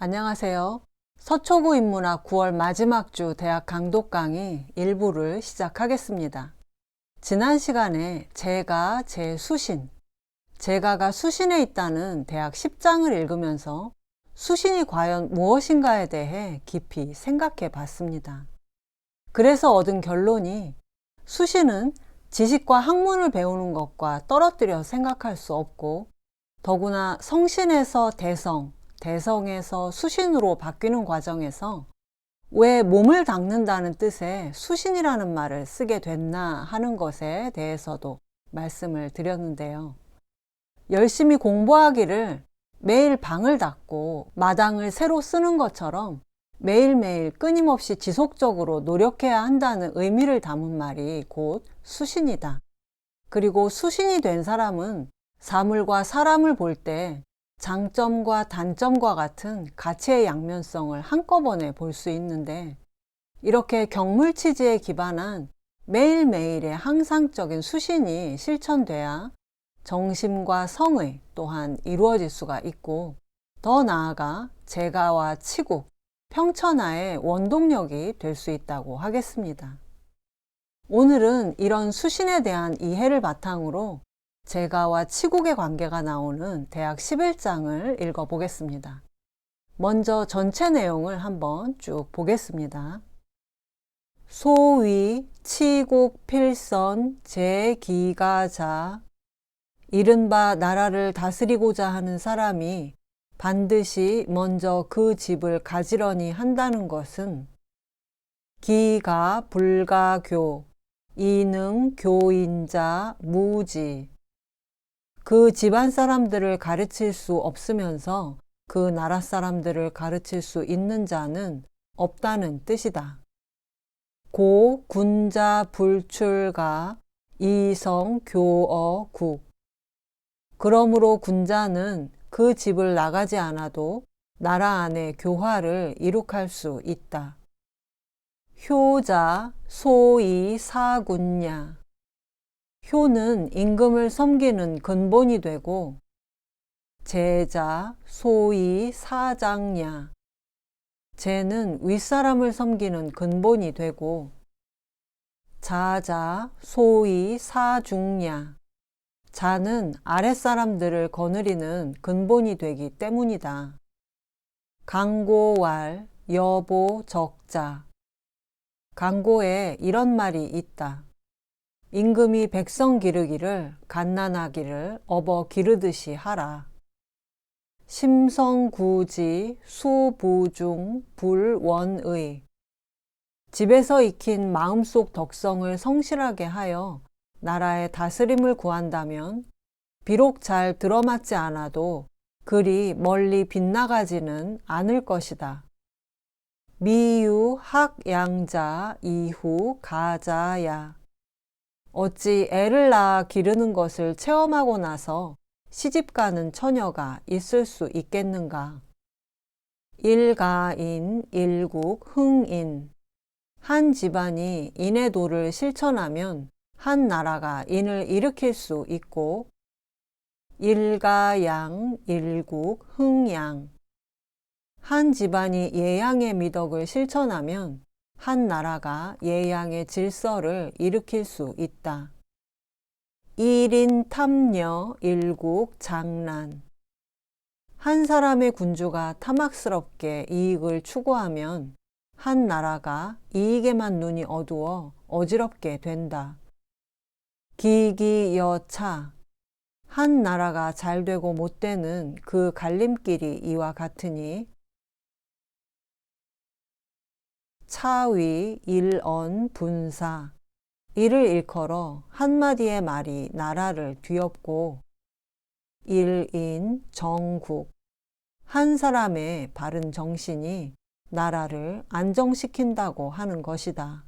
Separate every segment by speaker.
Speaker 1: 안녕하세요. 서초구 인문학 9월 마지막 주 대학 강독 강의 일부를 시작하겠습니다. 지난 시간에 제가 제 수신, 제가가 수신에 있다는 대학 10장을 읽으면서 수신이 과연 무엇인가에 대해 깊이 생각해 봤습니다. 그래서 얻은 결론이 수신은 지식과 학문을 배우는 것과 떨어뜨려 생각할 수 없고 더구나 성신에서 대성, 대성에서 수신으로 바뀌는 과정에서 왜 몸을 닦는다는 뜻의 수신이라는 말을 쓰게 됐나 하는 것에 대해서도 말씀을 드렸는데요. 열심히 공부하기를 매일 방을 닦고 마당을 새로 쓰는 것처럼 매일매일 끊임없이 지속적으로 노력해야 한다는 의미를 담은 말이 곧 수신이다. 그리고 수신이 된 사람은 사물과 사람을 볼 때 장점과 단점과 같은 가치의 양면성을 한꺼번에 볼 수 있는데 이렇게 경물치지에 기반한 매일매일의 항상적인 수신이 실천돼야 정심과 성의 또한 이루어질 수가 있고 더 나아가 재가와 치국, 평천하의 원동력이 될 수 있다고 하겠습니다. 오늘은 이런 수신에 대한 이해를 바탕으로 재가와 치국의 관계가 나오는 대학 11장을 읽어보겠습니다. 먼저 전체 내용을 한번 쭉 보겠습니다. 소위 치국 필선 재기가자 이른바 나라를 다스리고자 하는 사람이 반드시 먼저 그 집을 가지런히 한다는 것은 기가 불가교 이능 교인자 무지 그 집안 사람들을 가르칠 수 없으면서 그 나라 사람들을 가르칠 수 있는 자는 없다는 뜻이다. 고 군자 불출가 이성 교어 국 그러므로 군자는 그 집을 나가지 않아도 나라 안에 교화를 이룩할 수 있다. 효자 소이 사군냐 효는 임금을 섬기는 근본이 되고 제자 소이 사장냐 제는 윗사람을 섬기는 근본이 되고 자자 소이 사중냐 자는 아랫사람들을 거느리는 근본이 되기 때문이다. 강고왈 여보 적자 강고에 이런 말이 있다. 임금이 백성 기르기를 갓난아기를 업어 기르듯이 하라. 심성구지 수부중 불원의 집에서 익힌 마음속 덕성을 성실하게 하여 나라의 다스림을 구한다면 비록 잘 들어맞지 않아도 그리 멀리 빗나가지는 않을 것이다. 미유 학양자 이후 가자야 어찌 애를 낳아 기르는 것을 체험하고 나서 시집가는 처녀가 있을 수 있겠는가? 일가인, 일국, 흥인 한 집안이 인의 도를 실천하면 한 나라가 인을 일으킬 수 있고 일가양, 일국, 흥양 한 집안이 예양의 미덕을 실천하면 한 나라가 예양의 질서를 일으킬 수 있다. 일인 탐녀 일국 장난 한 사람의 군주가 탐악스럽게 이익을 추구하면 한 나라가 이익에만 눈이 어두워 어지럽게 된다. 기기여차 한 나라가 잘 되고 못 되는 그 갈림길이 이와 같으니 차위 일언 분사 이를 일컬어 한마디의 말이 나라를 뒤엎고 일인 정국 한 사람의 바른 정신이 나라를 안정시킨다고 하는 것이다.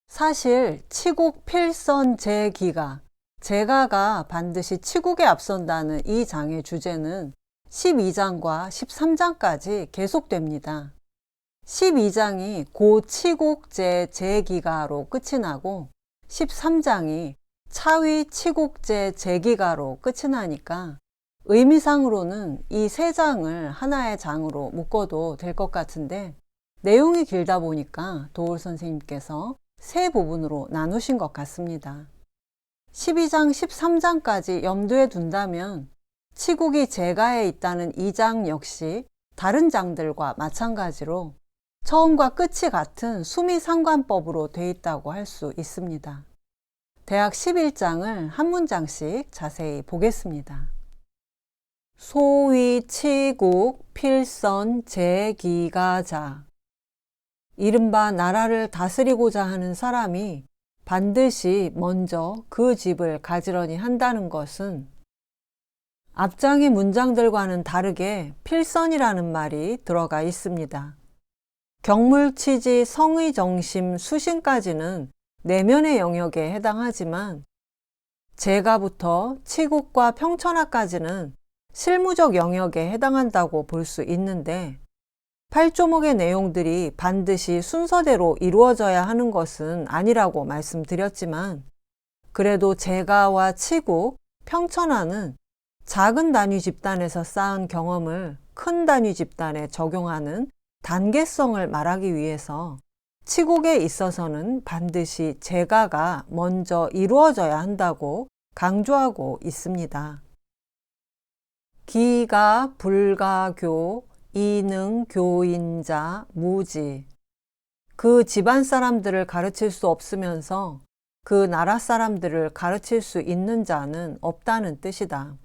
Speaker 1: 사실 치국 필선 재기가 재가가 반드시 치국에 앞선다는 이 장의 주제는 12장과 13장까지 계속됩니다. 12장이 고치국제 재기가로 끝이 나고 13장이 차위 치국제 재기가로 끝이 나니까 의미상으로는 이 세 장을 하나의 장으로 묶어도 될 것 같은데 내용이 길다 보니까 도올 선생님께서 세 부분으로 나누신 것 같습니다. 12장, 13장까지 염두에 둔다면 치국이 제가에 있다는 2장 역시 다른 장들과 마찬가지로 처음과 끝이 같은 수미상관법으로 되어 있다고 할 수 있습니다. 대학 11장을 한 문장씩 자세히 보겠습니다. 소위 치국 필선 제기가자. 이른바 나라를 다스리고자 하는 사람이 반드시 먼저 그 집을 가지런히 한다는 것은 앞장의 문장들과는 다르게 필선이라는 말이 들어가 있습니다. 경물치지 성의정심 수신까지는 내면의 영역에 해당하지만 제가부터 치국과 평천하까지는 실무적 영역에 해당한다고 볼 수 있는데 8조목의 내용들이 반드시 순서대로 이루어져야 하는 것은 아니라고 말씀드렸지만 그래도 제가와 치국, 평천하는 작은 단위 집단에서 쌓은 경험을 큰 단위 집단에 적용하는 단계성을 말하기 위해서 치국에 있어서는 반드시 제가가 먼저 이루어져야 한다고 강조하고 있습니다. 기가 불가교, 이능 교인자 무지. 그 집안 사람들을 가르칠 수 없으면서 그 나라 사람들을 가르칠 수 있는 자는 없다는 뜻이다.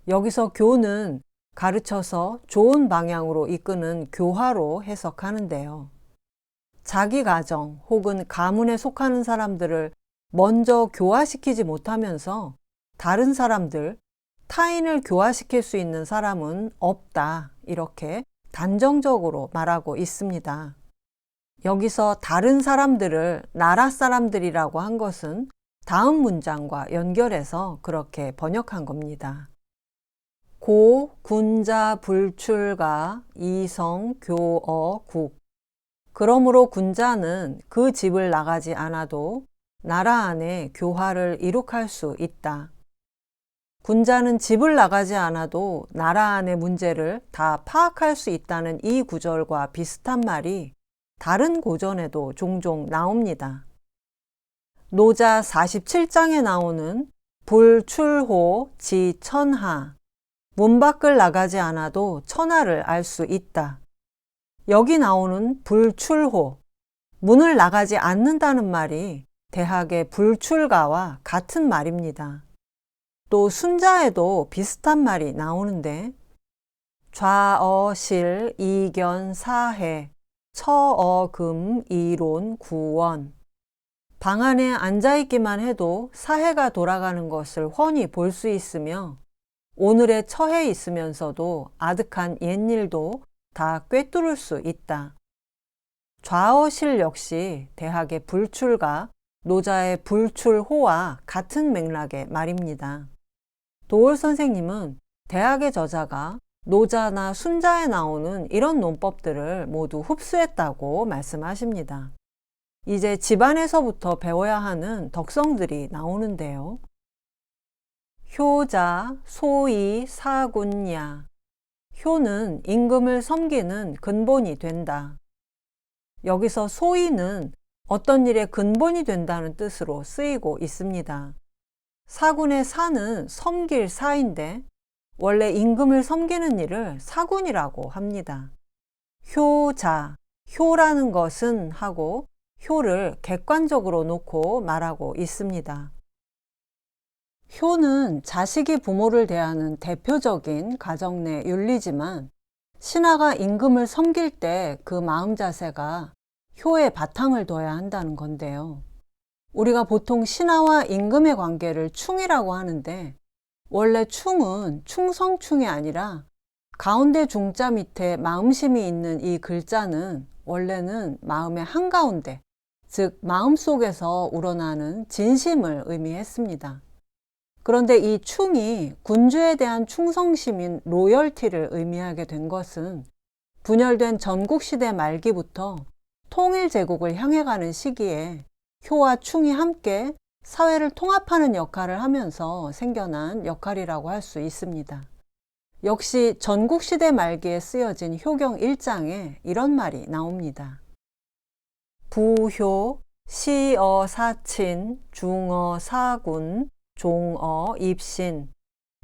Speaker 1: 여기서 교는 가르쳐서 좋은 방향으로 이끄는 교화로 해석하는데요. 자기 가정 혹은 가문에 속하는 사람들을 먼저 교화시키지 못하면서 다른 사람들, 타인을 교화시킬 수 있는 사람은 없다. 이렇게 단정적으로 말하고 있습니다. 여기서 다른 사람들을 나라 사람들이라고 한 것은 다음 문장과 연결해서 그렇게 번역한 겁니다. 고, 군자, 불출가, 이성, 교어, 국. 그러므로 군자는 그 집을 나가지 않아도 나라 안에 교화를 이룩할 수 있다. 군자는 집을 나가지 않아도 나라 안의 문제를 다 파악할 수 있다는 이 구절과 비슷한 말이 다른 고전에도 종종 나옵니다. 노자 47장에 나오는 불출호 지천하, 문 밖을 나가지 않아도 천하를 알 수 있다. 여기 나오는 불출호, 문을 나가지 않는다는 말이 대학의 불출가와 같은 말입니다. 또 순자에도 비슷한 말이 나오는데 좌어실 이견 사해 처어금 이론 구원. 방 안에 앉아있기만 해도 사해가 돌아가는 것을 훤히 볼 수 있으며 오늘의 처해 있으면서도 아득한 옛일도 다 꿰뚫을 수 있다. 좌어실 역시 대학의 불출가, 노자의 불출호와 같은 맥락의 말입니다. 도올 선생님은 대학의 저자가 노자나 순자에 나오는 이런 논법들을 모두 흡수했다고 말씀하십니다. 이제 집안에서부터 배워야 하는 덕성들이 나오는데요. 효자, 소위, 사군야. 효는 임금을 섬기는 근본이 된다. 여기서 소위는 어떤 일의 근본이 된다는 뜻으로 쓰이고 있습니다. 사군의 사는 섬길 사인데 원래 임금을 섬기는 일을 사군이라고 합니다. 효자, 효라는 것은 하고 효를 객관적으로 놓고 말하고 있습니다. 효는 자식이 부모를 대하는 대표적인 가정 내 윤리지만 신하가 임금을 섬길 때 그 마음 자세가 효에 바탕을 둬야 한다는 건데요. 우리가 보통 신하와 임금의 관계를 충이라고 하는데 원래 충은 충성충이 아니라 가운데 중자 밑에 마음심이 있는 이 글자는 원래는 마음의 한가운데, 즉 마음속에서 우러나는 진심을 의미했습니다. 그런데 이 충이 군주에 대한 충성심인 로열티를 의미하게 된 것은 분열된 전국시대 말기부터 통일제국을 향해 가는 시기에 효와 충이 함께 사회를 통합하는 역할을 하면서 생겨난 역할이라고 할 수 있습니다. 역시 전국시대 말기에 쓰여진 효경 1장에 이런 말이 나옵니다. 부효, 시어 사친, 중어 사군, 종어 입신.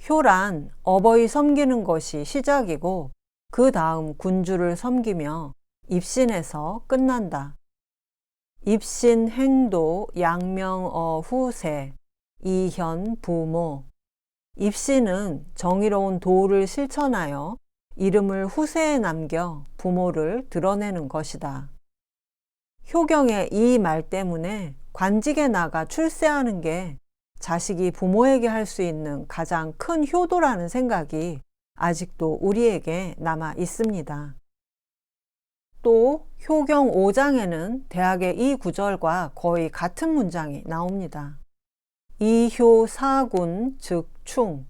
Speaker 1: 효란 어버이 섬기는 것이 시작이고 그 다음 군주를 섬기며 입신에서 끝난다. 입신 행도 양명어 후세, 이현 부모. 입신은 정의로운 도를 실천하여 이름을 후세에 남겨 부모를 드러내는 것이다. 효경의 이 말 때문에 관직에 나가 출세하는 게 자식이 부모에게 할 수 있는 가장 큰 효도라는 생각이 아직도 우리에게 남아 있습니다. 또 효경 5장에는 대학의 이 구절과 거의 같은 문장이 나옵니다. 이효 사군 즉 충.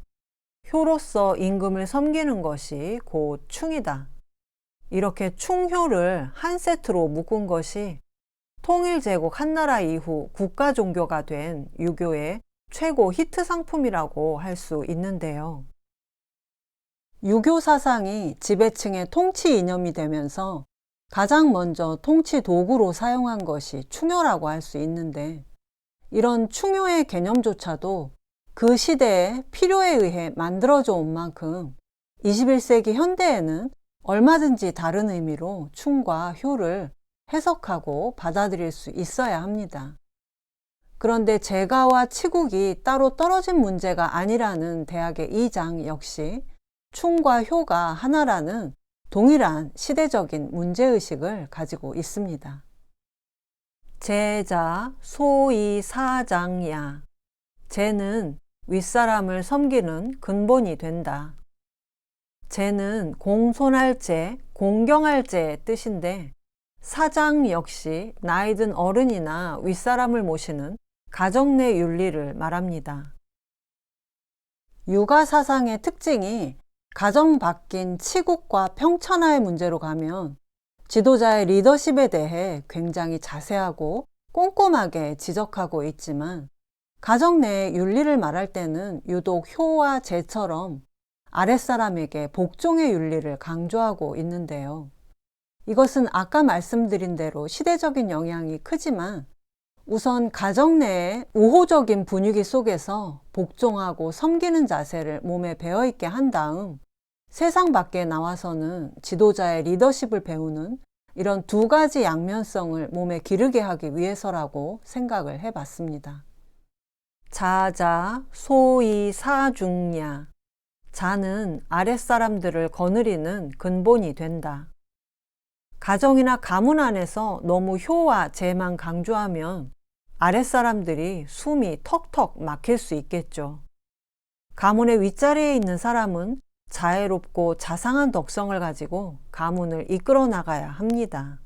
Speaker 1: 효로서 임금을 섬기는 것이 곧 충이다. 이렇게 충효를 한 세트로 묶은 것이 통일제국 한나라 이후 국가 종교가 된 유교의 최고 히트 상품이라고 할 수 있는데요. 유교 사상이 지배층의 통치 이념이 되면서 가장 먼저 통치 도구로 사용한 것이 충효라고 할 수 있는데, 이런 충효의 개념조차도 그 시대의 필요에 의해 만들어져 온 만큼 21세기 현대에는 얼마든지 다른 의미로 충과 효를 해석하고 받아들일 수 있어야 합니다. 그런데 제가와 치국이 따로 떨어진 문제가 아니라는 대학의 2장 역시 충과 효가 하나라는 동일한 시대적인 문제의식을 가지고 있습니다. 제자 소이 사장야. 제는 윗사람을 섬기는 근본이 된다. 제는 공손할 제, 공경할 제의 뜻인데, 사장 역시 나이 든 어른이나 윗사람을 모시는 가정 내 윤리를 말합니다. 육아 사상의 특징이 가정 바뀐 치국과 평천하의 문제로 가면 지도자의 리더십에 대해 굉장히 자세하고 꼼꼼하게 지적하고 있지만, 가정 내의 윤리를 말할 때는 유독 효와 제처럼 아랫사람에게 복종의 윤리를 강조하고 있는데요. 이것은 아까 말씀드린 대로 시대적인 영향이 크지만, 우선 가정 내의 우호적인 분위기 속에서 복종하고 섬기는 자세를 몸에 배어있게 한 다음 세상 밖에 나와서는 지도자의 리더십을 배우는 이런 두 가지 양면성을 몸에 기르게 하기 위해서라고 생각을 해봤습니다. 자자 소이 사중야. 자는 아랫사람들을 거느리는 근본이 된다. 가정이나 가문 안에서 너무 효와 제만 강조하면 아랫사람들이 숨이 턱턱 막힐 수 있겠죠. 가문의 윗자리에 있는 사람은 자애롭고 자상한 덕성을 가지고 가문을 이끌어 나가야 합니다.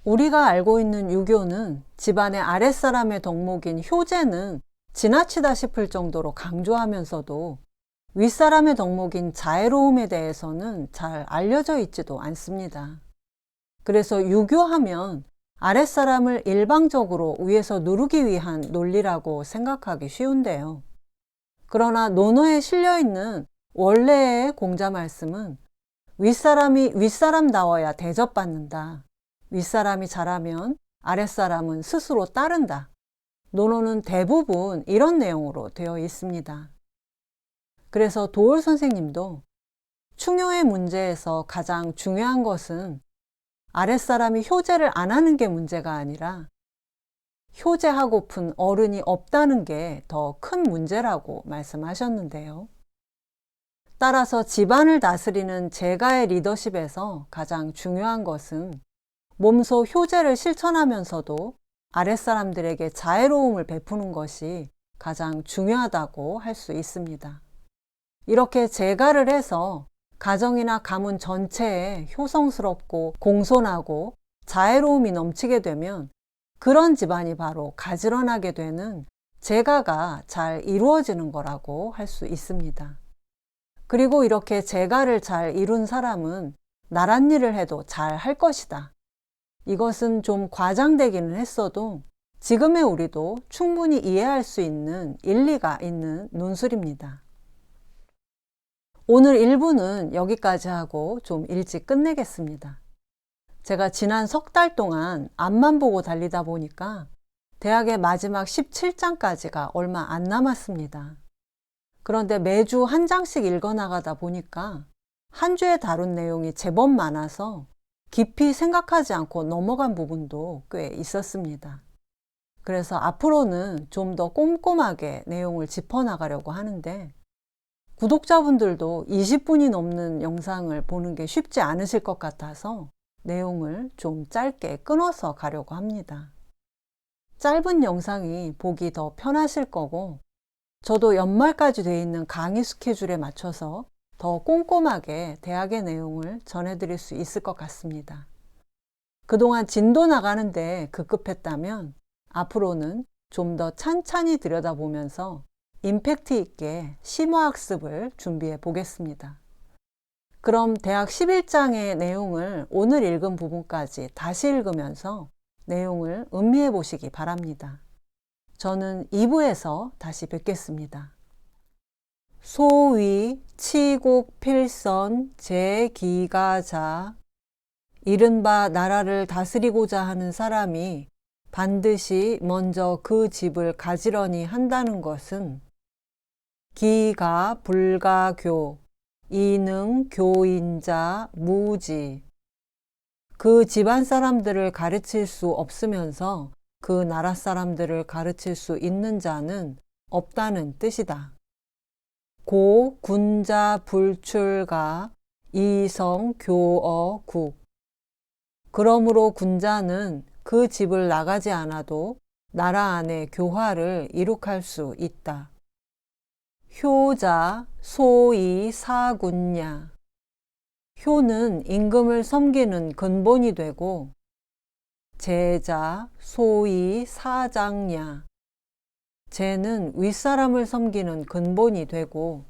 Speaker 1: 우리가 알고 있는 유교는 집안의 아랫사람의 덕목인 효제는 지나치다 싶을 정도로 강조하면서도 윗사람의 덕목인 자애로움에 대해서는 잘 알려져 있지도 않습니다. 그래서 유교하면 아랫사람을 일방적으로 위에서 누르기 위한 논리라고 생각하기 쉬운데요. 그러나 논어에 실려있는 원래의 공자 말씀은 윗사람이 윗사람다워야 대접받는다. 윗사람이 잘하면 아랫사람은 스스로 따른다. 논어는 대부분 이런 내용으로 되어 있습니다. 그래서 도올 선생님도 충효의 문제에서 가장 중요한 것은 아랫사람이 효제를 안 하는 게 문제가 아니라 효제하고픈 어른이 없다는 게 더 큰 문제라고 말씀하셨는데요. 따라서 집안을 다스리는 제가의 리더십에서 가장 중요한 것은 몸소 효제를 실천하면서도 아랫사람들에게 자애로움을 베푸는 것이 가장 중요하다고 할 수 있습니다. 이렇게 제가를 해서 가정이나 가문 전체에 효성스럽고 공손하고 자애로움이 넘치게 되면 그런 집안이 바로 가지런하게 되는 제가가 잘 이루어지는 거라고 할 수 있습니다. 그리고 이렇게 제가를 잘 이룬 사람은 나랏일을 해도 잘 할 것이다. 이것은 좀 과장되기는 했어도 지금의 우리도 충분히 이해할 수 있는 일리가 있는 논술입니다. 오늘 1부는 여기까지 하고 좀 일찍 끝내겠습니다. 제가 지난 석 달 동안 앞만 보고 달리다 보니까 대학의 마지막 17장까지가 얼마 안 남았습니다. 그런데 매주 한 장씩 읽어나가다 보니까 한 주에 다룬 내용이 제법 많아서 깊이 생각하지 않고 넘어간 부분도 꽤 있었습니다. 그래서 앞으로는 좀 더 꼼꼼하게 내용을 짚어나가려고 하는데, 구독자분들도 20분이 넘는 영상을 보는 게 쉽지 않으실 것 같아서 내용을 좀 짧게 끊어서 가려고 합니다. 짧은 영상이 보기 더 편하실 거고, 저도 연말까지 돼 있는 강의 스케줄에 맞춰서 더 꼼꼼하게 대학의 내용을 전해드릴 수 있을 것 같습니다. 그동안 진도 나가는데 급급했다면 앞으로는 좀 더 찬찬히 들여다보면서 임팩트 있게 심화학습을 준비해 보겠습니다. 그럼 대학 11장의 내용을 오늘 읽은 부분까지 다시 읽으면서 내용을 음미해 보시기 바랍니다. 저는 2부에서 다시 뵙겠습니다. 소위 치국필선 제기가자, 이른바 나라를 다스리고자 하는 사람이 반드시 먼저 그 집을 가지런히 한다는 것은 기가 불가교, 이능 교인자 무지, 그 집안 사람들을 가르칠 수 없으면서 그 나라 사람들을 가르칠 수 있는 자는 없다는 뜻이다. 고 군자 불출가 이성 교어 국. 그러므로 군자는 그 집을 나가지 않아도 나라 안에 교화를 이룩할 수 있다. 효자 소이 사군냐. 효는 임금을 섬기는 근본이 되고, 제자 소이 사장냐. 제는 윗사람을 섬기는 근본이 되고,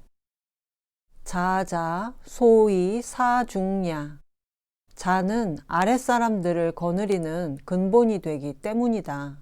Speaker 1: 자자 소이 사중냐. 자는 아랫사람들을 거느리는 근본이 되기 때문이다.